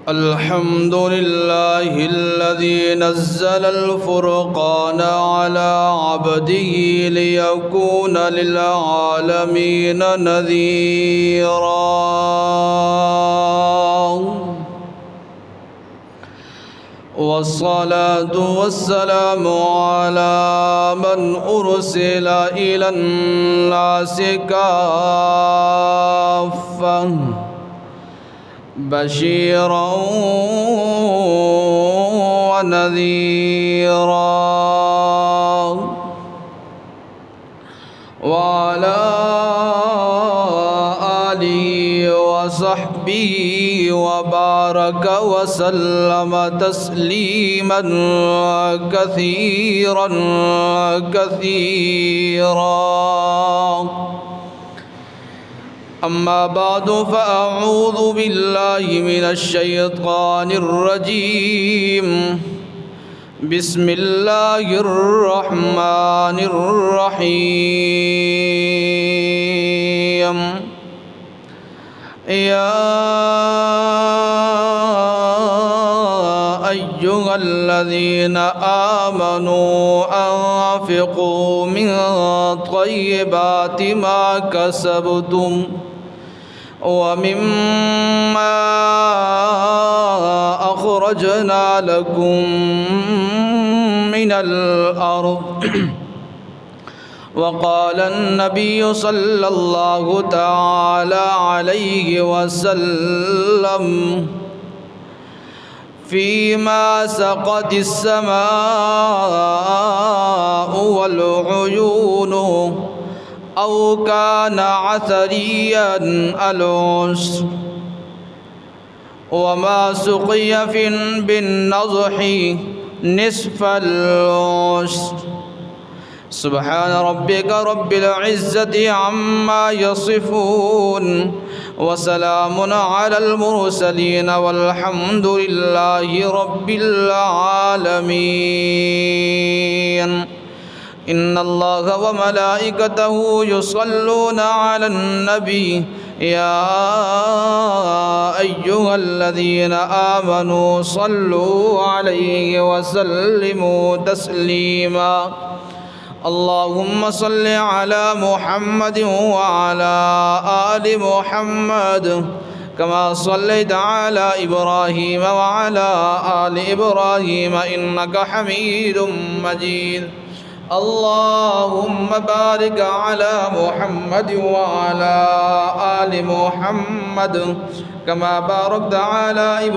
الحمد لله الذي نزل الفرقان على عبده ليكون للعالمين نذيرا والصلاة والسلام على من أرسل إلى الناس كافة بشيرا ونذيرا وعلى آله وصحبه وبارك وسلم تسليما كثيرا كثيرا. أما بعد فأعوذ بالله من الشيطان الرجيم. بسم الله الرحمن الرحيم. يا أيها الذين آمنوا أنفقوا من طيبات ما كسبتم ومما أخرجنا لكم من الأرض. وقال النبي صلى الله تعالى عليه وسلم فيما سقت السماء والعيون أو كان عثريا العشر وما سقي بالنضح نصف العشر. سبحان ربك رب العزة عما يصفون وسلام على المرسلين والحمد لله رب العالمين. إن الله وملائكته يصلون على النبي يا أيها الذين آمنوا صلوا عليه وسلموا تسليما. اللهم صل على محمد وعلى آل محمد كما صليت على إبراهيم وعلى آل إبراهيم إنك حميد مجيد. اللهم بارك على محمد وعلى آل محمد كما باركت على إبراهيم